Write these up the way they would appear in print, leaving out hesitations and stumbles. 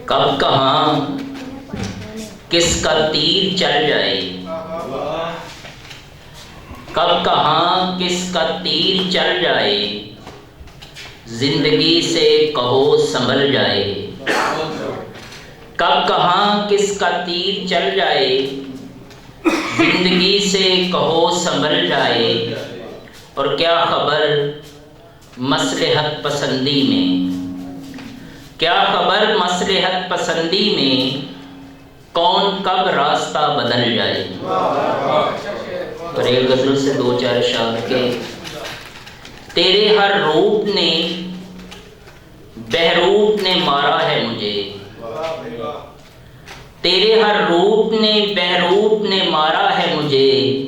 کب کہاں کس کا تیر چل جائے، کب کہاں کس کا تیر چل جائے، زندگی سے کہو سنبھل جائے۔ کب کہاں کس کا تیر چل جائے، زندگی سے کہو سنبھل جائے۔ اور کیا خبر مصلحت پسندی میں، کیا خبر مصلحت پسندی میں، کون کب راستہ بدل جائے۔ اور ایک غزل سے دو چار اشعار کے، تیرے ہر روپ نے بہروپ نے مارا ہے مجھے، تیرے ہر روپ نے بہروپ نے مارا ہے مجھے،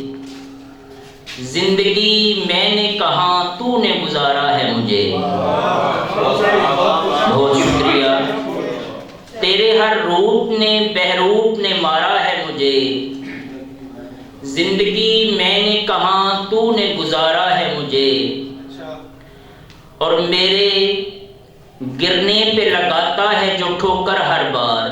زندگی میں نے کہاں تو نے گزارا ہے مجھے۔ بہت شکریہ۔ تیرے ہر روپ نے بہروپ نے مارا ہے مجھے، زندگی میں نے کہاں تو نے گزارا ہے مجھے۔ اور میرے گرنے پہ لگاتا ہے جو ٹھوکر ہر بار،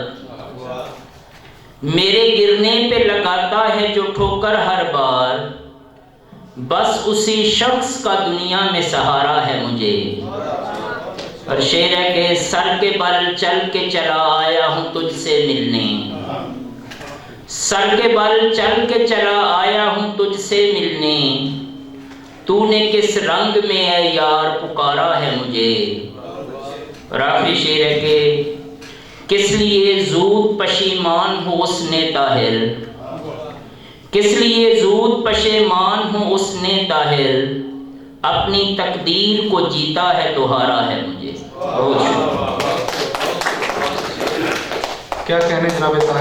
میرے گرنے پہ لگاتا ہے جو ٹھوکر ہر بار، بس اسی شخص کا دنیا میں سہارا ہے مجھے۔ اور شعر ہے کہ سر کے بل چل کے چلا آیا ہوں تجھ سے ملنے، سر کے بل چل کے چلا آیا ہوں تجھ سے ملنے، تو نے کس رنگ میں اے یار پکارا ہے مجھے۔ اور آخری شعر ہے کہ کس لیے زود پشیمان ہو اس نے طاہر، کس لیے زود پشیمان ہو اس نے طاہر، اپنی تقدیر کو جیتا ہے تو ہارا ہے مجھے۔ کیا کہنے جناب طاہر۔